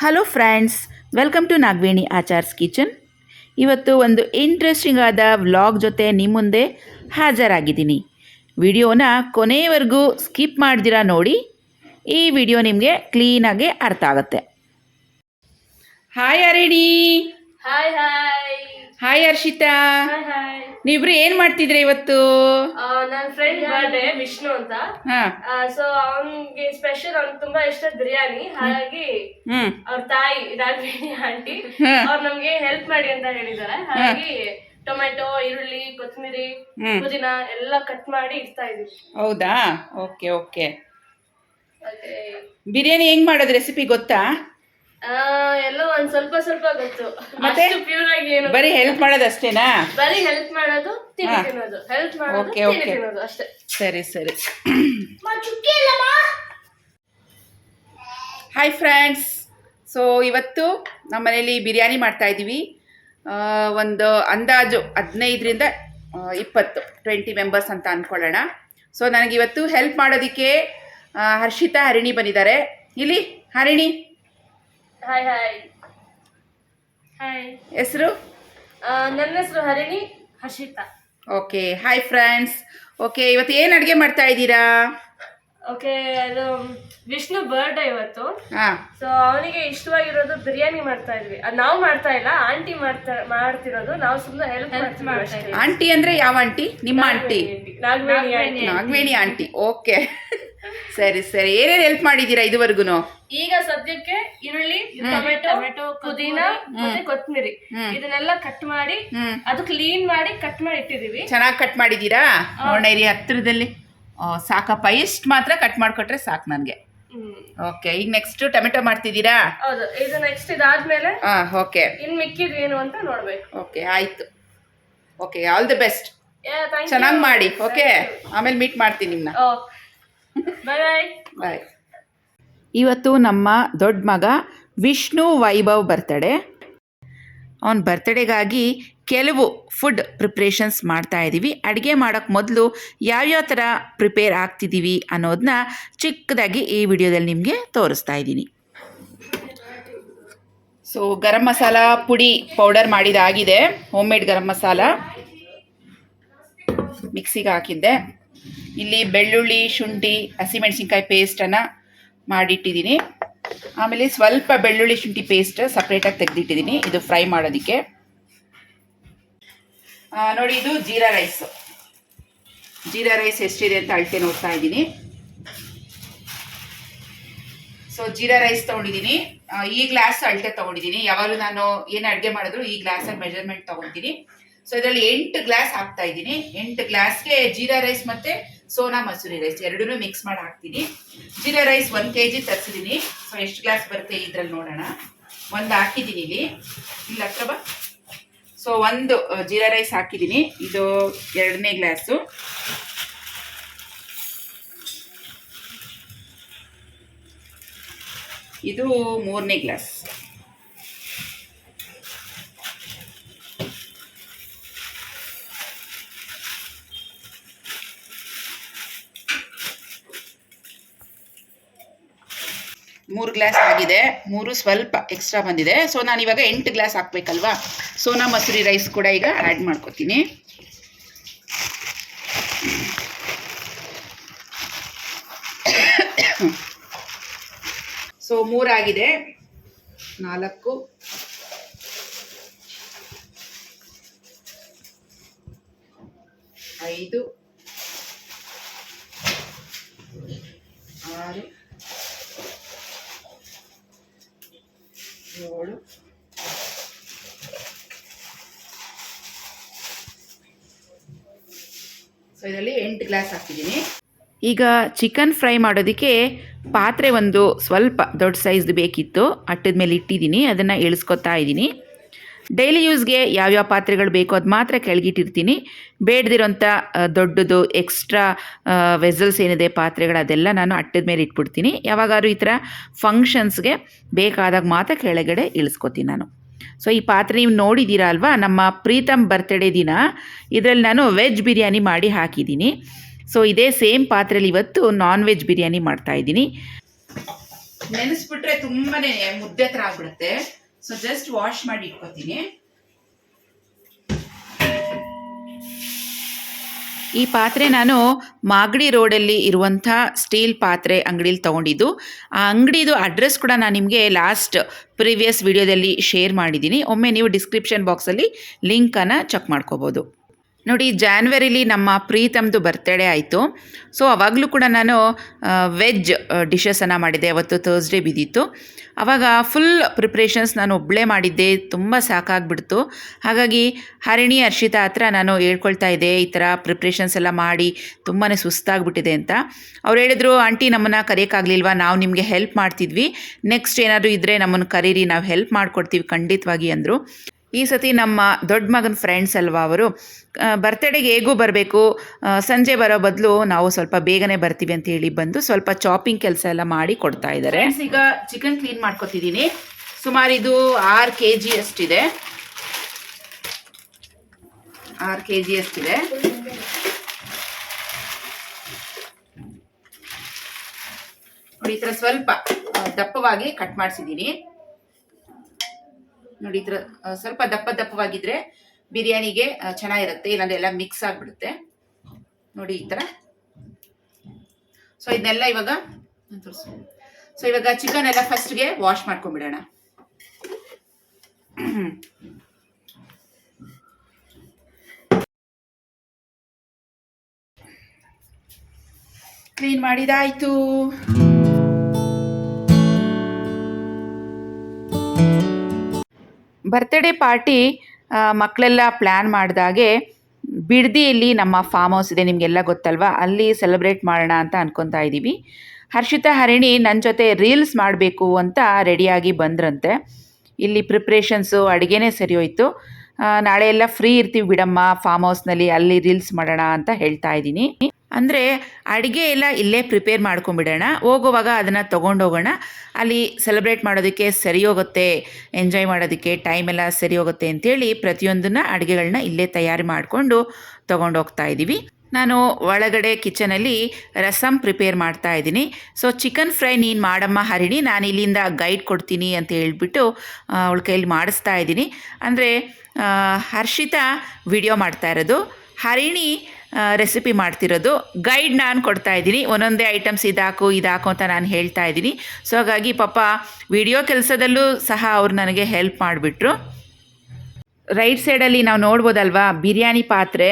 Hello friends, welcome to Nagaveni Achar's kitchen. ಇವತ್ತು ಒಂದು interesting ಆದ ವ್ಲಾಗ್ ಜೊತೆ ನಿಮ್ಮ ಮುಂದೆ ಹಾಜರಾಗಿದ್ದೀನಿ. ವಿಡಿಯೋನ ಕೊನೆಯವರೆಗೂ ಸ್ಕಿಪ್ ಮಾಡ್ದಿರಾ ನೋಡಿ. ಈ ವಿಡಿಯೋ ನಿಮಗೆ ಕ್ಲೀನಾಗಿ ಅರ್ಥ ಆಗುತ್ತೆ. Hi Harini. Hi hi. Hi Harshita. ನೀವಿಬ್ರು ಏನ್ ಮಾಡ್ತಿದ್ರಿ ಇವತ್ತು? ನನ್ನ ಫ್ರೆಂಡ್ ಬರ್ಡೇ ವಿಷ್ಣು ಅಂತ. ಸೊ ಅವನ್ಗೆ ಸ್ಪೆಷಲ್ ಅವ್ನಿಗೆ ತುಂಬಾ ಇಷ್ಟ ಬಿರಿಯಾನಿ. ಹಾಗಾಗಿ ಅವ್ರ ತಾಯಿ ನಾಗವೇಣಿ ಆಂಟಿ ಅವ್ರು ನಮ್ಗೆ ಹೆಲ್ಪ್ ಮಾಡಿ ಅಂತ ಹೇಳಿದ್ದಾರೆ. ಹಾಗಾಗಿ ಟೊಮೆಟೊ, ಈರುಳ್ಳಿ, ಕೊತ್ತಂಬರಿ, ಪುದೀನ ಎಲ್ಲ ಕಟ್ ಮಾಡಿ ಇಡ್ತಾ ಇದೀವಿ. ಹೌದಾ? Okay okay. ಬಿರಿಯಾನಿ ಹೆಂಗ್ ಮಾಡೋದು ರೆಸಿಪಿ ಗೊತ್ತಾ? ಎಲ್ಲೋ ಒಂದ್ ಸ್ವಲ್ಪ ಸ್ವಲ್ಪ ಗೊತ್ತು. ಮತ್ತೆ ಪ್ಯೂರ್ ಆಗಿ ಏನು ಬರೀ ಹೆಲ್ಪ್ ಮಾಡೋದು ಅಷ್ಟೇನಾ? ಬರೀ ಹೆಲ್ಪ್ ಮಾಡೋದು, ತಿಂಡಿ ತಿನ್ನೋದು, ಹೆಲ್ಪ್ ಮಾಡೋದು, ತಿಂಡಿ ತಿನ್ನೋದು ಅಷ್ಟೇ. ಸರಿ ಸರಿ. Hi friends. ಸೊ ಇವತ್ತು ನಮ್ಮ ಮನೇಲಿ ಬಿರಿಯಾನಿ ಮಾಡ್ತಾ ಇದ್ದೀವಿ. ಒಂದು ಅಂದಾಜು 15ರಿಂದ 20 ಮೆಂಬರ್ಸ್ ಅಂತ ಅಂದ್ಕೊಳ್ಳೋಣ. ಸೊ ನನಗಿವತ್ತು ಹೆಲ್ಪ್ ಮಾಡೋದಕ್ಕೆ ಹರ್ಷಿತಾ, ಹರಿಣಿ ಬಂದಿದ್ದಾರೆ. ಇಲ್ಲಿ ಹರಿಣಿ. Hi hi. ಹಾಯ್. ಹೆಸರು? ನನ್ನ ಹೆಸರು Harini, Harshita. Okay. Hi friends. Okay, ಇವತ್ತು ಏನು ಅಡುಗೆ ಮಾಡ್ತಾ ಇದ್ದೀರಾ? ಓಕೆ, ಅದು ವಿಷ್ಣು ಬರ್ಡೇ ಇವತ್ತು. ಸೊ ಅವನಿಗೆ ಇಷ್ಟವಾಗಿರೋದು ಬಿರಿಯಾನಿ ಮಾಡ್ತಾ ಇದ್ವಿ. ಅದು ನಾವು ಮಾಡ್ತಾ ಇಲ್ಲ, ಆಂಟಿ ಮಾಡ್ತಿರೋದು. ನಾವು ಸುಮ್ಮನೆ ಹೆಲ್ಪ್ ಮಾಡ್ತೀವಿ. ಆಂಟಿ ಅಂದ್ರೆ ಯಾವ ಆಂಟಿ? ನಿಮ್ಮ ಆಂಟಿ? ನಾಗವೇಣಿ ಆಂಟಿ. ಓಕೆ ಸರಿ ಸರಿ. ಏನೇನು ಹೆಲ್ಪ್ ಮಾಡಿದ್ದೀರಾ ಇದುವರೆಗೂ? ಈಗ ಸದ್ಯಕ್ಕೆ ಈರುಳ್ಳಿ, ಟೊಮೆಟೊ, ಪುದೀನ ಮತ್ತೆ ಕೊತ್ತಂಬರಿ ಇದನ್ನೆಲ್ಲ ಕಟ್ ಮಾಡಿ ಅದು ಕ್ಲೀನ್ ಮಾಡಿ ಕಟ್ ಮಾಡಿ ಇಟ್ಟಿದೀವಿ. ಚೆನ್ನಾಗಿ ಕಟ್ ಮಾಡಿದ್ದೀರಾ? ನೋಡೇರಿ ಹತ್ರದಲ್ಲಿ. ಸಾಕಪ್ಪ, ಇಷ್ಟು ಮಾತ್ರ ಕಟ್ ಮಾಡಿಕೊಟ್ರೆ ಸಾಕು ನನಗೆ. ಓಕೆ, ಈಗ ನೆಕ್ಸ್ಟ್ ಟೊಮೆಟೊ ಮಾಡ್ತಿದ್ದೀರಾ? ಹೌದು. ಇದು ನೆಕ್ಸ್ಟ್ ಇದಾದ್ಮೇಲೆ ಓಕೆ, ಇನ್ ಮಿಕ್ಕಿದ್ ಏನು ಅಂತ ನೋಡ್ಬೇಕು. ಓಕೆ ಆಯ್ತು. Okay, all the best. ಚೆನ್ನಾಗಿ ಮಾಡಿ. ಓಕೆ, ಆಮೇಲೆ ಮೀಟ್ ಮಾಡ್ತೀನಿ ನಿಮ್ಮನ್ನ. ಬಾಯ್ ಬಾಯ್. ಇವತ್ತು ನಮ್ಮ ದೊಡ್ಡ ಮಗ ವಿಷ್ಣು ವೈಭವ್ ಬರ್ತಡೇ. ಅವನ ಬರ್ತಡೇಗಾಗಿ ಕೆಲವು ಫುಡ್ ಪ್ರಿಪ್ರೇಷನ್ಸ್ ಮಾಡ್ತಾ ಇದ್ದೀವಿ. ಅಡುಗೆ ಮಾಡೋಕ್ಕೆ ಮೊದಲು ಯಾವ್ಯಾವ ಥರ ಪ್ರಿಪೇರ್ ಆಗ್ತಿದ್ದೀವಿ ಅನ್ನೋದನ್ನ ಚಿಕ್ಕದಾಗಿ ಈ ವಿಡಿಯೋದಲ್ಲಿ ನಿಮಗೆ ತೋರಿಸ್ತಾ ಇದ್ದೀನಿ. ಸೊ ಗರಂ ಮಸಾಲ ಪುಡಿ powder ಮಾಡಿದಾಗಿದೆ. Home made garam masala ಮಿಕ್ಸಿಗೆ ಹಾಕಿದ್ದೆ. ಇಲ್ಲಿ ಬೆಳ್ಳುಳ್ಳಿ, ಶುಂಠಿ, ಹಸಿಮೆಣಸಿನ್ಕಾಯಿ ಪೇಸ್ಟನ್ನು ಮಾಡಿಟ್ಟಿದ್ದೀನಿ. ಆಮೇಲೆ ಸ್ವಲ್ಪ ಬೆಳ್ಳುಳ್ಳಿ ಶುಂಠಿ ಪೇಸ್ಟ್ ಸಪ್ರೇಟಾಗಿ ತೆಗೆದಿಟ್ಟಿದ್ದೀನಿ, ಇದು ಫ್ರೈ ಮಾಡೋದಕ್ಕೆ. ನೋಡಿ, ಇದು ಜೀರಾ ರೈಸು. ಜೀರಾ ರೈಸ್ ಎಷ್ಟಿದೆ ಅಂತ ಅಳತೆ ನೋಡ್ತಾ ಇದ್ದೀನಿ. ಸೊ ಜೀರಾ ರೈಸ್ ತೊಗೊಂಡಿದ್ದೀನಿ. ಈ ಗ್ಲಾಸ್ ಅಳತೆ ತೊಗೊಂಡಿದ್ದೀನಿ. ಯಾವಾಗಲೂ ನಾನು ಏನು ಅಡುಗೆ ಮಾಡಿದ್ರು ಈ ಗ್ಲಾಸಲ್ಲಿ ಮೆಜರ್ಮೆಂಟ್ ತೊಗೊತೀನಿ. ಸೊ ಇದರಲ್ಲಿ 8 ಗ್ಲಾಸ್ ಹಾಕ್ತಾ ಇದ್ದೀನಿ. 8 ಗ್ಲಾಸ್ಗೆ ಜೀರಾ ರೈಸ್ ಮತ್ತು ಸೋನಾ ಮಸೂರಿ ರೈಸ್ ಎರಡೂ ಮಿಕ್ಸ್ ಮಾಡಿ ಹಾಕ್ತೀನಿ. ಜೀರಾ ರೈಸ್ 1 kg ತರಿಸಿದ್ದೀನಿ. ಸೊ ಎಷ್ಟು ಗ್ಲಾಸ್ ಬರುತ್ತೆ ಇದರಲ್ಲಿ ನೋಡೋಣ. ಒಂದು ಹಾಕಿದ್ದೀನಿ ಇಲ್ಲಿ ಹತ್ರ ಬಾ. ಸೊ ಒಂದು ಜೀರಾ ರೈಸ್ ಹಾಕಿದ್ದೀನಿ. ಇದು 2ನೇ ಗ್ಲಾಸು. ಇದು 3ನೇ ಗ್ಲಾಸ್. ಮೂರು ಗ್ಲಾಸ್ ಆಗಿದೆ. 3 ಸ್ವಲ್ಪ ಎಕ್ಸ್ಟ್ರಾ ಬಂದಿದೆ. ಸೊ ನಾನು ಇವಾಗ 8 ಗ್ಲಾಸ್ ಹಾಕ್ಬೇಕಲ್ವಾ. ಸೋನಾ ಮಸೂರಿ ರೈಸ್ ಕೂಡ ಈಗ ಆ್ಯಡ್ ಮಾಡ್ಕೊತೀನಿ. ಸೊ 3 ಆಗಿದೆ. 4 5 6 7 ಸೊ ಇದರಲ್ಲಿ 8 ಗ್ಲಾಸ್ ಹಾಕಿದ್ದೀನಿ. ಈಗ ಚಿಕನ್ ಫ್ರೈ ಮಾಡೋದಕ್ಕೆ ಪಾತ್ರೆ ಒಂದು ಸ್ವಲ್ಪ ದೊಡ್ಡ ಸೈಜ್ದು ಬೇಕಿತ್ತು. ಅಟ್ಟದ ಮೇಲೆ ಇಟ್ಟಿದ್ದೀನಿ, ಅದನ್ನು ಇಳಿಸ್ಕೊತಾ ಇದ್ದೀನಿ. ಡೈಲಿ ಯೂಸ್ಗೆ ಯಾವ್ಯಾವ ಪಾತ್ರೆಗಳು ಬೇಕೋ ಅದು ಮಾತ್ರ ಕೆಳಗಿಟ್ಟಿರ್ತೀನಿ. ಬೇಡದಿರೋಂಥ ದೊಡ್ಡದು ಎಕ್ಸ್ಟ್ರಾ ವೆಸಲ್ಸ್ ಏನಿದೆ ಪಾತ್ರೆಗಳು ಅದೆಲ್ಲ ನಾನು ಅಟ್ಟದ ಮೇಲೆ ಇಟ್ಬಿಡ್ತೀನಿ. ಯಾವಾಗಾದ್ರೂ ಈ ಥರ ಫಂಕ್ಷನ್ಸ್ಗೆ ಬೇಕಾದಾಗ ಮಾತ್ರ ಕೆಳಗಡೆ ಇಳಿಸ್ಕೊತೀನಿ ನಾನು. ಸೊ ಈ ಪಾತ್ರೆ ನೀವು ನೋಡಿದ್ದೀರಾ ಅಲ್ವಾ, ನಮ್ಮ ಪ್ರೀತಮ್ ಬರ್ತ್ಡೇ ದಿನ ಇದರಲ್ಲಿ ನಾನು ವೆಜ್ ಬಿರಿಯಾನಿ ಮಾಡಿ ಹಾಕಿದ್ದೀನಿ. ಸೊ ಇದೇ ಸೇಮ್ ಪಾತ್ರೆಯಲ್ಲಿ ಇವತ್ತು ನಾನ್ ವೆಜ್ ಬಿರಿಯಾನಿ ಮಾಡ್ತಾಯಿದ್ದೀನಿ. ನೆನೆಸ್ಬಿಟ್ರೆ ತುಂಬಾನೇ ಮುದ್ದೆ ಥರ ಆಗ್ಬಿಡುತ್ತೆ. ಸೊ ಜಸ್ಟ್ ವಾಶ್ ಮಾಡಿ ಇಟ್ಕೋತೀನಿ. ಈ ಪಾತ್ರೆ ನಾನು ಮಾಗಡಿ ರೋಡಲ್ಲಿ ಇರುವಂಥ ಸ್ಟೀಲ್ ಪಾತ್ರೆ ಅಂಗಡಿಲಿ ತೊಗೊಂಡಿದ್ದು. ಆ ಅಂಗಡಿದು ಅಡ್ರೆಸ್ ಕೂಡ ನಾನು ನಿಮಗೆ ಪ್ರೀವಿಯಸ್ ವಿಡಿಯೋದಲ್ಲಿ ಶೇರ್ ಮಾಡಿದ್ದೀನಿ. ಒಮ್ಮೆ ನೀವು ಡಿಸ್ಕ್ರಿಪ್ಷನ್ ಬಾಕ್ಸಲ್ಲಿ ಲಿಂಕನ್ನು ಚೆಕ್ ಮಾಡ್ಕೋಬೋದು. ನೋಡಿ, ಜಾನ್ವರಿಲಿ ನಮ್ಮ ಪ್ರೀತಮ್ದು ಬರ್ತ್ಡೇ ಆಯಿತು. ಸೊ ಆವಾಗಲೂ ಕೂಡ ನಾನು ವೆಜ್ ಡಿಶಸನ್ನು ಮಾಡಿದ್ದೆ. ಅವತ್ತು ಥರ್ಸ್ಡೇ ಬಿದ್ದಿತ್ತು. ಆವಾಗ ಫುಲ್ ಪ್ರಿಪ್ರೇಷನ್ಸ್ ನಾನು ಒಬ್ಬಳೇ ಮಾಡಿದ್ದೆ. ತುಂಬ ಸಾಕಾಗ್ಬಿಡ್ತು. ಹಾಗಾಗಿ ಹರಿಣಿ ಹರ್ಷಿತಾ ಹತ್ರ ನಾನು ಹೇಳ್ಕೊಳ್ತಾ ಇದ್ದೆ, ಈ ಥರ ಪ್ರಿಪ್ರೇಷನ್ಸ್ ಎಲ್ಲ ಮಾಡಿ ತುಂಬಾ ಸುಸ್ತಾಗ್ಬಿಟ್ಟಿದೆ ಅಂತ. ಅವ್ರು ಹೇಳಿದ್ರು, ಆಂಟಿ ನಮ್ಮನ್ನು ಕರೆಯೋಕ್ಕಾಗಲಿಲ್ವಾ, ನಾವು ನಿಮಗೆ ಹೆಲ್ಪ್ ಮಾಡ್ತಿದ್ವಿ, ನೆಕ್ಸ್ಟ್ ಏನಾದರೂ ಇದ್ದರೆ ನಮ್ಮನ್ನು ಕರೀರಿ, ನಾವು ಹೆಲ್ಪ್ ಮಾಡಿಕೊಡ್ತೀವಿ ಖಂಡಿತವಾಗಿ ಅಂದರು. ಈ ಸತಿ ನಮ್ಮ ದೊಡ್ಡ ಮಗನ ಫ್ರೆಂಡ್ಸ್ ಅಲ್ವಾ ಅವರು, ಬರ್ತಡೇಗೆ ಹೇಗೂ ಬರಬೇಕು, ಸಂಜೆ ಬರೋ ಬದಲು ನಾವು ಸ್ವಲ್ಪ ಬೇಗನೆ ಬರ್ತೀವಿ ಅಂತ ಹೇಳಿ ಬಂದು ಸ್ವಲ್ಪ ಚಾಪಿಂಗ್ ಕೆಲಸ ಎಲ್ಲ ಮಾಡಿ ಕೊಡ್ತಾ ಇದ್ದಾರೆ. ಈಗ ಚಿಕನ್ ಕ್ಲೀನ್ ಮಾಡ್ಕೊತಿದ್ದೀನಿ. ಸುಮಾರು ಇದು 6 kg ಅಷ್ಟಿದೆ. 6 kg ಅಷ್ಟಿದೆ. ನೋಡಿ, ಈ ಥರ ಸ್ವಲ್ಪ ದಪ್ಪವಾಗಿ ಕಟ್ ಮಾಡಿಸಿದ್ದೀನಿ. ನೋಡಿ, ಈ ಥರ ಸ್ವಲ್ಪ ದಪ್ಪವಾಗಿದ್ರೆ ಬಿರಿಯಾನಿಗೆ ಚೆನ್ನಾಗಿರುತ್ತೆ, ಇಲ್ಲಾಂದ್ರೆ ಎಲ್ಲ ಮಿಕ್ಸ್ ಆಗಿಬಿಡುತ್ತೆ. ನೋಡಿ ಈ ಥರ. ಸೊ ಇದನ್ನೆಲ್ಲ ಇವಾಗ ಚಿಕನ್ ಎಲ್ಲ ಫಸ್ಟ್ಗೆ ವಾಶ್ ಮಾಡ್ಕೊಂಡ್ಬಿಡೋಣ. ಕ್ಲೀನ್ ಮಾಡಿದಾಯ್ತು. ಬರ್ತ್ಡೇ ಪಾರ್ಟಿ ಮಕ್ಕಳೆಲ್ಲ ಪ್ಲ್ಯಾನ್ ಮಾಡಿದಾಗೆ ಬಿಡದಿಯಲ್ಲಿ ನಮ್ಮ ಫಾರ್ಮ್ ಹೌಸ್ ಇದೆ, ನಿಮಗೆಲ್ಲ ಗೊತ್ತಲ್ವಾ, ಅಲ್ಲಿ ಸೆಲೆಬ್ರೇಟ್ ಮಾಡೋಣ ಅಂತ ಅನ್ಕೊತಾ ಇದ್ದೀವಿ. ಹರ್ಷಿತಾ ಹರಿಣಿ ನನ್ನ ಜೊತೆ ರೀಲ್ಸ್ ಮಾಡಬೇಕು ಅಂತ ರೆಡಿಯಾಗಿ ಬಂದ್ರಂತೆ. ಇಲ್ಲಿ ಪ್ರಿಪ್ರೇಷನ್ಸು ಅಡುಗೆನೇ ಸರಿ ಹೋಯಿತು. ನಾಳೆ ಎಲ್ಲ ಫ್ರೀ ಇರ್ತೀವಿ ಬಿಡಮ್ಮ ಫಾರ್ಮ್ ಹೌಸ್ನಲ್ಲಿ, ಅಲ್ಲಿ ರೀಲ್ಸ್ ಮಾಡೋಣ ಅಂತ ಹೇಳ್ತಾ ಇದ್ದೀನಿ. ಅಂದರೆ ಅಡುಗೆ ಎಲ್ಲ ಇಲ್ಲೇ ಪ್ರಿಪೇರ್ ಮಾಡ್ಕೊಂಬಿಡೋಣ, ಹೋಗುವಾಗ ಅದನ್ನು ತೊಗೊಂಡೋಗೋಣ, ಅಲ್ಲಿ ಸೆಲೆಬ್ರೇಟ್ ಮಾಡೋದಕ್ಕೆ ಸರಿ ಹೋಗುತ್ತೆ, ಎಂಜಾಯ್ ಮಾಡೋದಕ್ಕೆ ಟೈಮ್ ಎಲ್ಲ ಸರಿ ಹೋಗುತ್ತೆ ಅಂತೇಳಿ ಪ್ರತಿಯೊಂದನ್ನು ಅಡುಗೆಗಳನ್ನ ಇಲ್ಲೇ ತಯಾರಿ ಮಾಡಿಕೊಂಡು ತೊಗೊಂಡೋಗ್ತಾ ಇದ್ದೀವಿ. ನಾನು ಒಳಗಡೆ ಕಿಚನಲ್ಲಿ ರಸಮ್ ಪ್ರಿಪೇರ್ ಮಾಡ್ತಾ ಇದ್ದೀನಿ. ಸೊ ಚಿಕನ್ ಫ್ರೈ ನೀನು ಮಾಡಮ್ಮ ಹರಿಣಿ, ನಾನು ಇಲ್ಲಿಂದ ಗೈಡ್ ಕೊಡ್ತೀನಿ ಅಂತ ಹೇಳ್ಬಿಟ್ಟು ಅವಳ ಕೈಯಲ್ಲಿ ಮಾಡಿಸ್ತಾ ಇದ್ದೀನಿ. ಅಂದರೆ ಹರ್ಷಿತಾ ವಿಡಿಯೋ ಮಾಡ್ತಾ ಇರೋದು, ಹರಿಣಿ ರೆಸಿಪಿ ಮಾಡ್ತಿರೋದು, ಗೈಡ್ ನಾನು ಕೊಡ್ತಾ ಇದ್ದೀನಿ. ಒಂದೊಂದೇ ಐಟಮ್ಸ್ ಇದಾಕು ಅಂತ ನಾನು ಹೇಳ್ತಾ ಇದ್ದೀನಿ. ಸೊ ಹಾಗಾಗಿ ಪಾಪ ವಿಡಿಯೋ ಕೆಲಸದಲ್ಲೂ ಸಹ ಅವ್ರು ನನಗೆ ಹೆಲ್ಪ್ ಮಾಡಿಬಿಟ್ರು. ರೈಟ್ ಸೈಡಲ್ಲಿ ನಾವು ನೋಡ್ಬೋದಲ್ವಾ, ಬಿರಿಯಾನಿ ಪಾತ್ರೆ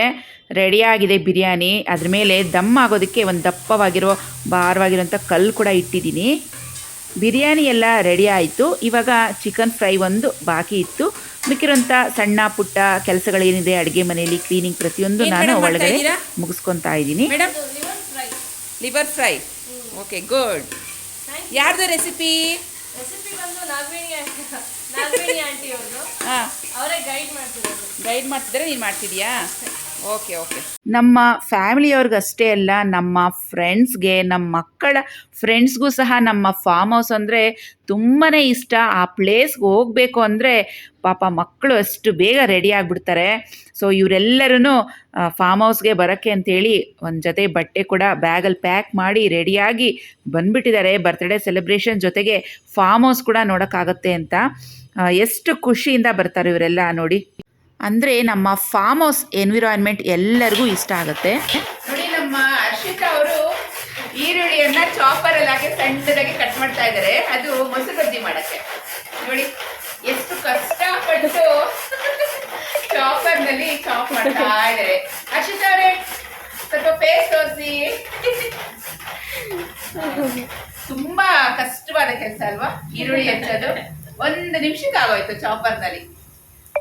ರೆಡಿಯಾಗಿದೆ. ಬಿರಿಯಾನಿ ಅದ್ರ ಮೇಲೆ ದಮ್ ಆಗೋದಕ್ಕೆ ಒಂದು ದಪ್ಪವಾಗಿರೋ ಭಾರವಾಗಿರೋಂಥ ಕಲ್ಲು ಕೂಡ ಇಟ್ಟಿದ್ದೀನಿ. ಬಿರಿಯಾನಿ ಎಲ್ಲ ರೆಡಿ ಆಯಿತು. ಇವಾಗ ಚಿಕನ್ ಫ್ರೈ ಒಂದು ಬಾಕಿ ಇತ್ತು. ಮಿಕ್ಕಿರೋಂಥ ಸಣ್ಣ ಪುಟ್ಟ ಕೆಲಸಗಳೇನಿದೆ ಅಡುಗೆ ಮನೆಯಲ್ಲಿ, ಕ್ಲೀನಿಂಗ್, ಪ್ರತಿಯೊಂದು ನಾನು ಒಳಗಡೆ ಮುಗಿಸ್ಕೊತಾ ಇದ್ದೀನಿ. Madam, liver fry. Okay, good. ಯಾರ್ದು ರೆಸಿಪಿ? ಗೈಡ್ ಮಾಡ್ತಿದ್ದಾರೆ, ನೀನು ಮಾಡ್ತಿದ್ಯಾ? ಓಕೆ. ನಮ್ಮ ಫ್ಯಾಮಿಲಿಯವ್ರಿಗಷ್ಟೇ ಅಲ್ಲ, ನಮ್ಮ ಫ್ರೆಂಡ್ಸ್ಗೆ, ನಮ್ಮ ಮಕ್ಕಳ ಫ್ರೆಂಡ್ಸ್ಗೂ ಸಹ ನಮ್ಮ ಫಾರ್ಮ್ ಹೌಸ್ ಅಂದರೆ ತುಂಬಾ ಇಷ್ಟ. ಆ ಪ್ಲೇಸ್ಗೆ ಹೋಗಬೇಕು ಅಂದರೆ ಪಾಪ ಮಕ್ಕಳು ಅಷ್ಟು ಬೇಗ ರೆಡಿ ಆಗಿಬಿಡ್ತಾರೆ. ಸೊ ಇವರೆಲ್ಲರೂ ಫಾರ್ಮ್ ಹೌಸ್ಗೆ ಬರೋಕ್ಕೆ ಅಂತೇಳಿ ಒಂದು ಜೊತೆ ಬಟ್ಟೆ ಕೂಡ ಬ್ಯಾಗಲ್ಲಿ ಪ್ಯಾಕ್ ಮಾಡಿ ರೆಡಿಯಾಗಿ ಬಂದುಬಿಟ್ಟಿದ್ದಾರೆ. ಬರ್ತ್ಡೇ ಸೆಲೆಬ್ರೇಷನ್ ಜೊತೆಗೆ ಫಾರ್ಮ್ ಹೌಸ್ ಕೂಡ ನೋಡೋಕ್ಕಾಗತ್ತೆ ಅಂತ ಎಷ್ಟು ಖುಷಿಯಿಂದ ಬರ್ತಾರೆ ಇವರೆಲ್ಲ. ನೋಡಿ, ಅಂದರೆ ನಮ್ಮ ಫಾರ್ಮ್ ಹೌಸ್ ಎನ್ವಿರಾನ್ಮೆಂಟ್ ಎಲ್ಲರಿಗೂ ಇಷ್ಟ ಆಗುತ್ತೆ. ನೋಡಿ, ನಮ್ಮ ಹರ್ಷಿತಾ ಅವರು ಈರುಳ್ಳಿಯನ್ನು ಚಾಪರಲ್ಲಿ ಹಾಕಿ ಸಣ್ಣದಾಗಿ ಕಟ್ ಮಾಡ್ತಾ ಇದ್ದಾರೆ. ಅದು ಮೊಸರು ಬಜ್ಜಿ ಮಾಡೋಕ್ಕೆ. ನೋಡಿ ಎಷ್ಟು ಕಷ್ಟಪಟ್ಟು ಚಾಪರ್ನಲ್ಲಿ ಚಾಪ್ ಮಾಡ್ತಾ ಇದ್ದಾರೆ. ಹರ್ಷಿತಾ ಅವರೇ, ಸ್ವಲ್ಪ ಫೇಸ್ ತೋರಿಸಿ. ತುಂಬಾ ಕಷ್ಟವಾದ ಕೆಲಸ ಅಲ್ವಾ ಈರುಳ್ಳಿ ಹೆಚ್ಚೋದು? 1 ನಿಮಿಷಕ್ಕೆ ಆಗೋಯ್ತು ಚಾಪರ್ನಲ್ಲಿ.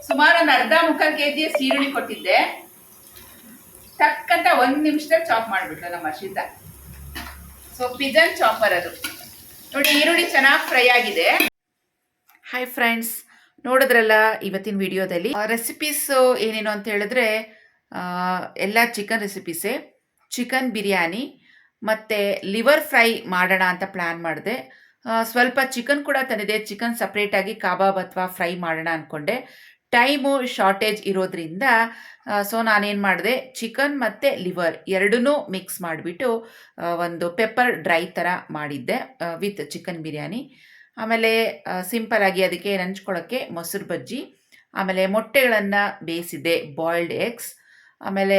ಸುಮಾರು ಒಂದು ಅರ್ಧ ಮುಕ್ಕಾಲು kg ಈರುಳ್ಳಿ ಕೊಟ್ಟಿದ್ದೆ, ತಕ್ಕಂತ 1 ನಿಮಿಷದಲ್ಲಿ ಚಾಪ್ ಮಾಡಿಬಿಟ್ಲು ನಮ್ಮ ಹರ್ಷಿತಾ. ಸೊ ಪಿಜನ್ ಚಾಪರ್ ಅದು. ನೋಡಿ, ಈರುಳ್ಳಿ ಚೆನ್ನಾಗಿ ಫ್ರೈ ಆಗಿದೆ. ಹಾಯ್ ಫ್ರೆಂಡ್ಸ್, ನೋಡಿದ್ರಲ್ಲ ಇವತ್ತಿನ ವಿಡಿಯೋದಲ್ಲಿ ರೆಸಿಪೀಸು ಏನೇನು ಅಂತ ಹೇಳಿದ್ರೆ ಎಲ್ಲ ಚಿಕನ್ ರೆಸಿಪೀಸೇ. ಚಿಕನ್ ಬಿರಿಯಾನಿ ಮತ್ತು ಲಿವರ್ ಫ್ರೈ ಮಾಡೋಣ ಅಂತ ಪ್ಲ್ಯಾನ್ ಮಾಡಿದೆ. ಸ್ವಲ್ಪ ಚಿಕನ್ ಕೂಡ ತಂದಿದೆ. ಚಿಕನ್ ಸಪ್ರೇಟಾಗಿ ಕಬಾಬ್ ಅಥವಾ ಫ್ರೈ ಮಾಡೋಣ ಅಂದ್ಕೊಂಡೆ. ಟೈಮು ಶಾರ್ಟೇಜ್ ಇರೋದ್ರಿಂದ ಸೊ ನಾನೇನು ಮಾಡಿದೆ, ಚಿಕನ್ ಮತ್ತು ಲಿವರ್ ಎರಡನ್ನೂ ಮಿಕ್ಸ್ ಮಾಡಿಬಿಟ್ಟು ಒಂದು ಪೆಪ್ಪರ್ ಡ್ರೈ ಥರ ಮಾಡಿದ್ದೆ ವಿತ್ ಚಿಕನ್ ಬಿರಿಯಾನಿ. ಆಮೇಲೆ ಸಿಂಪಲಾಗಿ ಅದಕ್ಕೆ ನಂಚ್ಕೊಳ್ಳೋಕ್ಕೆ ಮೊಸರು ಬಜ್ಜಿ, ಆಮೇಲೆ ಮೊಟ್ಟೆಗಳನ್ನು ಬೇಯಿಸಿದ್ದೆ, ಬಾಯ್ಲ್ಡ್ ಎಗ್ಸ್, ಆಮೇಲೆ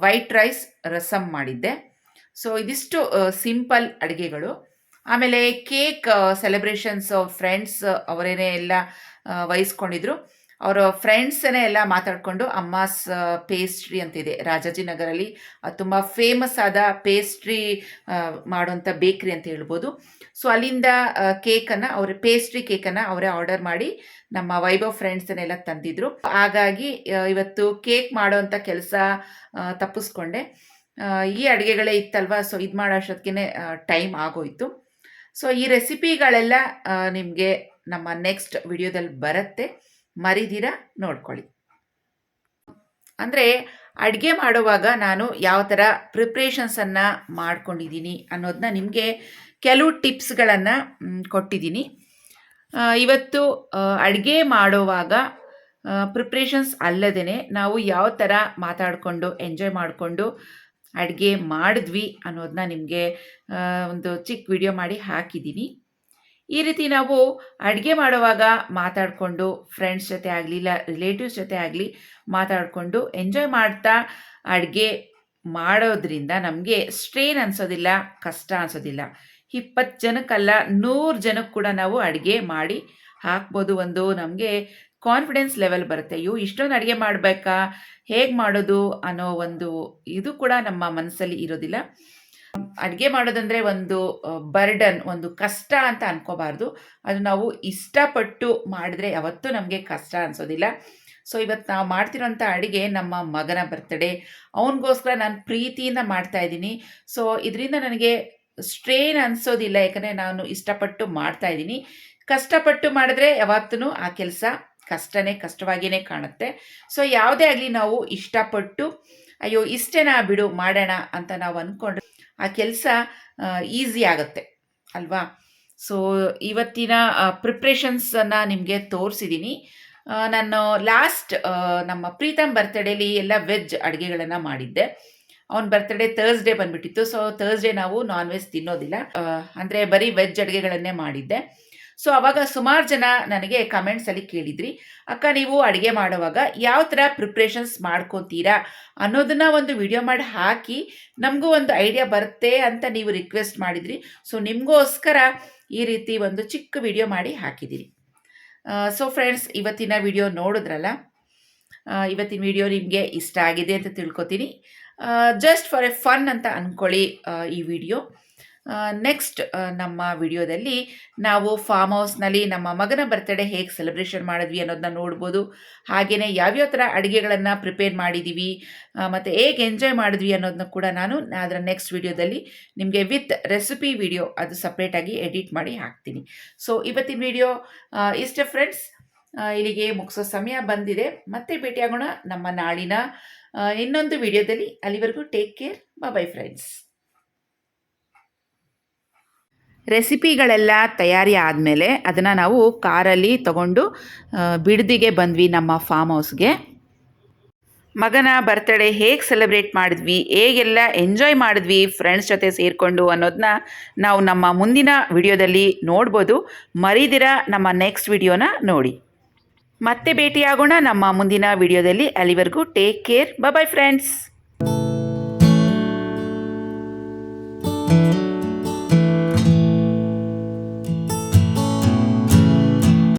ವೈಟ್ ರೈಸ್, ರಸಮ್ ಮಾಡಿದ್ದೆ. ಸೊ ಇದಿಷ್ಟು ಸಿಂಪಲ್ ಅಡುಗೆಗಳು. ಆಮೇಲೆ ಕೇಕ್ ಸೆಲೆಬ್ರೇಷನ್ಸ್ ಫ್ರೆಂಡ್ಸ್ ಅವರೇನೇ ಎಲ್ಲ ವಹಿಸ್ಕೊಂಡಿದ್ರು. ಅವರ ಫ್ರೆಂಡ್ಸನ್ನೇ ಎಲ್ಲ ಮಾತಾಡಿಕೊಂಡು ಅಮ್ಮಾಸ್ ಪೇಸ್ಟ್ರಿ ಅಂತಿದೆ ರಾಜಾಜಿನಗರಲ್ಲಿ, ಅದು ತುಂಬ ಫೇಮಸ್ ಆದ ಪೇಸ್ಟ್ರಿ ಮಾಡುವಂಥ ಬೇಕ್ರಿ ಅಂತ ಹೇಳ್ಬೋದು. ಸೊ ಅಲ್ಲಿಂದ ಕೇಕನ್ನು ಪೇಸ್ಟ್ರಿ ಕೇಕನ್ನು ಅವರೇ ಆರ್ಡರ್ ಮಾಡಿ ನಮ್ಮ ವೈಭವ್ ಫ್ರೆಂಡ್ಸನ್ನೆಲ್ಲ ತಂದಿದ್ರು. ಹಾಗಾಗಿ ಇವತ್ತು ಕೇಕ್ ಮಾಡೋವಂಥ ಕೆಲಸ ತಪ್ಪಿಸ್ಕೊಂಡೆ. ಈ ಅಡುಗೆಗಳೇ ಇತ್ತಲ್ವ, ಸೊ ಇದು ಮಾಡೋ ಅಷ್ಟೊತ್ತಿಗೆ ಟೈಮ್ ಆಗೋಯ್ತು. ಸೊ ಈ ರೆಸಿಪಿಗಳೆಲ್ಲ ನಿಮಗೆ ನಮ್ಮ ನೆಕ್ಸ್ಟ್ ವಿಡಿಯೋದಲ್ಲಿ ಬರುತ್ತೆ, ಮರಿದಿರ ನೋಡ್ಕೊಳ್ಳಿ. ಅಂದರೆ ಅಡುಗೆ ಮಾಡುವಾಗ ನಾನು ಯಾವ ಥರ ಪ್ರಿಪ್ರೇಷನ್ಸನ್ನು ಮಾಡ್ಕೊಂಡಿದ್ದೀನಿ ಅನ್ನೋದನ್ನ ನಿಮಗೆ ಕೆಲವು ಟಿಪ್ಸ್ಗಳನ್ನು ಕೊಟ್ಟಿದ್ದೀನಿ. ಇವತ್ತು ಅಡುಗೆ ಮಾಡುವಾಗ ಪ್ರಿಪ್ರೇಷನ್ಸ್ ಅಲ್ಲದೇ ನಾವು ಯಾವ ಥರ ಮಾತಾಡಿಕೊಂಡು ಎಂಜಾಯ್ ಮಾಡಿಕೊಂಡು ಅಡುಗೆ ಮಾಡಿದ್ವಿ ಅನ್ನೋದನ್ನ ನಿಮಗೆ ಒಂದು ಚಿಕ್ಕ ವಿಡಿಯೋ ಮಾಡಿ ಹಾಕಿದ್ದೀನಿ. ಈ ರೀತಿ ನಾವು ಅಡುಗೆ ಮಾಡುವಾಗ ಮಾತಾಡಿಕೊಂಡು ಫ್ರೆಂಡ್ಸ್ ಜೊತೆ ಆಗಲಿ ಇಲ್ಲ ರಿಲೇಟಿವ್ಸ್ ಜೊತೆ ಆಗಲಿ ಮಾತಾಡಿಕೊಂಡು ಎಂಜಾಯ್ ಮಾಡ್ತಾ ಅಡುಗೆ ಮಾಡೋದ್ರಿಂದ ನಮಗೆ ಸ್ಟ್ರೇನ್ ಅನಿಸೋದಿಲ್ಲ, ಕಷ್ಟ ಅನಿಸೋದಿಲ್ಲ. 20 ಜನಕ್ಕಲ್ಲ 100 ಜನಕ್ಕೆ ಕೂಡ ನಾವು ಅಡುಗೆ ಮಾಡಿ ಹಾಕ್ಬೋದು. ಒಂದು ನಮಗೆ ಕಾನ್ಫಿಡೆನ್ಸ್ ಲೆವೆಲ್ ಬರುತ್ತೆ. ಇಷ್ಟೊಂದು ಅಡುಗೆ ಮಾಡಬೇಕಾ, ಹೇಗೆ ಮಾಡೋದು ಅನ್ನೋ ಒಂದು ಇದು ಕೂಡ ನಮ್ಮ ಮನಸ್ಸಲ್ಲಿ ಇರೋದಿಲ್ಲ. ಅಡುಗೆ ಮಾಡೋದಂದರೆ ಒಂದು ಬರ್ಡನ್, ಒಂದು ಕಷ್ಟ ಅಂತ ಅನ್ಕೋಬಾರ್ದು. ಅದು ನಾವು ಇಷ್ಟಪಟ್ಟು ಮಾಡಿದ್ರೆ ಯಾವತ್ತೂ ನಮಗೆ ಕಷ್ಟ ಅನಿಸೋದಿಲ್ಲ. ಸೊ ಇವತ್ತು ನಾವು ಮಾಡ್ತಿರೋಂಥ ಅಡುಗೆ ನಮ್ಮ ಮಗನ ಬರ್ತಡೇ, ಅವನಿಗೋಸ್ಕರ ನಾನು ಪ್ರೀತಿಯಿಂದ ಮಾಡ್ತಾಯಿದ್ದೀನಿ. ಸೊ ಇದರಿಂದ ನನಗೆ ಸ್ಟ್ರೇನ್ ಅನಿಸೋದಿಲ್ಲ, ಯಾಕಂದರೆ ನಾನು ಇಷ್ಟಪಟ್ಟು ಮಾಡ್ತಾಯಿದ್ದೀನಿ. ಕಷ್ಟಪಟ್ಟು ಮಾಡಿದ್ರೆ ಯಾವತ್ತೂ ಆ ಕೆಲಸ ಕಷ್ಟವಾಗಿಯೇ ಕಾಣುತ್ತೆ. ಸೊ ಯಾವುದೇ ಆಗಲಿ ನಾವು ಇಷ್ಟಪಟ್ಟು ಅಯ್ಯೋ ಇಷ್ಟೇನಾ ಬಿಡು ಮಾಡೋಣ ಅಂತ ನಾವು ಅಂದ್ಕೊಂಡ್ರೆ ಆ ಕೆಲಸ ಈಸಿ ಆಗುತ್ತೆ ಅಲ್ವಾ. ಸೊ ಇವತ್ತಿನ ಪ್ರಿಪ್ರೇಷನ್ಸನ್ನು ನಿಮಗೆ ತೋರಿಸಿದ್ದೀನಿ. ನಾನು ಲಾಸ್ಟ್ ನಮ್ಮ ಪ್ರೀತಮ್ ಬರ್ತಡೇಲಿ ಎಲ್ಲ ವೆಜ್ ಅಡುಗೆಗಳನ್ನು ಮಾಡಿದ್ದೆ. ಅವನ ಬರ್ತಡೇ ಥರ್ಸ್ಡೇ ಬಂದುಬಿಟ್ಟಿತ್ತು. ಸೊ ಥರ್ಸ್ಡೇ ನಾವು ನಾನ್ ವೆಜ್ ತಿನ್ನೋದಿಲ್ಲ, ಅಂದರೆ ಬರೀ ವೆಜ್ ಅಡುಗೆಗಳನ್ನೇ ಮಾಡಿದ್ದೆ. ಸೊ ಆವಾಗ ಸುಮಾರು ಜನ ನನಗೆ ಕಮೆಂಟ್ಸಲ್ಲಿ ಕೇಳಿದ್ರಿ, ಅಕ್ಕ ನೀವು ಅಡುಗೆ ಮಾಡುವಾಗ ಯಾವ ಥರ ಪ್ರಿಪ್ರೇಷನ್ಸ್ ಮಾಡ್ಕೊತೀರಾ ಅನ್ನೋದನ್ನು ಒಂದು ವಿಡಿಯೋ ಮಾಡಿ ಹಾಕಿ ನಮಗೂ ಒಂದು ಐಡಿಯಾ ಬರುತ್ತೆ ಅಂತ ನೀವು ರಿಕ್ವೆಸ್ಟ್ ಮಾಡಿದ್ರಿ. ಸೊ ನಿಮಗೋಸ್ಕರ ಈ ರೀತಿ ಒಂದು ಚಿಕ್ಕ ವಿಡಿಯೋ ಮಾಡಿ ಹಾಕಿದ್ದೀರಿ. ಸೊ ಫ್ರೆಂಡ್ಸ್, ಇವತ್ತಿನ ವಿಡಿಯೋ ನೋಡಿದ್ರಲ್ಲ, ಇವತ್ತಿನ ವಿಡಿಯೋ ನಿಮಗೆ ಇಷ್ಟ ಆಗಿದೆ ಅಂತ ತಿಳ್ಕೊತೀನಿ. ಜಸ್ಟ್ ಫಾರ್ ಎ ಫನ್ ಅಂತ ಅಂದ್ಕೊಳ್ಳಿ ಈ ವಿಡಿಯೋ. ನೆಕ್ಸ್ಟ್ ನಮ್ಮ ವಿಡಿಯೋದಲ್ಲಿ ನಾವು ಫಾರ್ಮ್ ಹೌಸ್ನಲ್ಲಿ ನಮ್ಮ ಮಗನ ಬರ್ತಡೇ ಹೇಗೆ ಸೆಲೆಬ್ರೇಷನ್ ಮಾಡಿದ್ವಿ ಅನ್ನೋದನ್ನ ನೋಡ್ಬೋದು. ಹಾಗೆಯೇ ಯಾವ್ಯಾವ ಥರ ಅಡುಗೆಗಳನ್ನು ಪ್ರಿಪೇರ್ ಮಾಡಿದ್ದೀವಿ ಮತ್ತು ಹೇಗೆ ಎಂಜಾಯ್ ಮಾಡಿದ್ವಿ ಅನ್ನೋದನ್ನ ಕೂಡ ನಾನು ಅದರ ನೆಕ್ಸ್ಟ್ ವಿಡಿಯೋದಲ್ಲಿ ನಿಮಗೆ ವಿತ್ ರೆಸಿಪಿ ವಿಡಿಯೋ ಅದು ಸಪ್ರೇಟಾಗಿ ಎಡಿಟ್ ಮಾಡಿ ಹಾಕ್ತೀನಿ. ಸೊ ಇವತ್ತಿನ ವಿಡಿಯೋ ಇಷ್ಟೇ ಫ್ರೆಂಡ್ಸ್, ಇಲ್ಲಿಗೆ ಮುಗಿಸೋ ಸಮಯ ಬಂದಿದೆ. ಮತ್ತೆ ಭೇಟಿಯಾಗೋಣ ನಮ್ಮ ನಾಳಿನ ಇನ್ನೊಂದು ವಿಡಿಯೋದಲ್ಲಿ. ಅಲ್ಲಿವರೆಗೂ ಟೇಕ್ ಕೇರ್, ಬೈ ಫ್ರೆಂಡ್ಸ್. ರೆಸಿಪಿಗಳೆಲ್ಲ ತಯಾರಿ ಆದಮೇಲೆ ಅದನ್ನು ನಾವು ಕಾರಲ್ಲಿ ತಗೊಂಡು ಬಿಡದಿಗೆ ಬಂದ್ವಿ ನಮ್ಮ ಫಾರ್ಮ್ ಹೌಸ್ಗೆ. ಮಗನ ಬರ್ತಡೇ ಹೇಗೆ ಸೆಲೆಬ್ರೇಟ್ ಮಾಡಿದ್ವಿ, ಹೇಗೆಲ್ಲ ಎಂಜಾಯ್ ಮಾಡಿದ್ವಿ ಫ್ರೆಂಡ್ಸ್ ಜೊತೆ ಸೇರಿಕೊಂಡು ಅನ್ನೋದನ್ನ ನಾವು ನಮ್ಮ ಮುಂದಿನ ವಿಡಿಯೋದಲ್ಲಿ ನೋಡ್ಬೋದು. ಮರಿದಿರ ನಮ್ಮ ನೆಕ್ಸ್ಟ್ ವಿಡಿಯೋನ ನೋಡಿ. ಮತ್ತೆ ಭೇಟಿಯಾಗೋಣ ನಮ್ಮ ಮುಂದಿನ ವಿಡಿಯೋದಲ್ಲಿ. ಅಲ್ಲಿವರೆಗೂ ಟೇಕ್ ಕೇರ್, ಬೈ ಫ್ರೆಂಡ್ಸ್.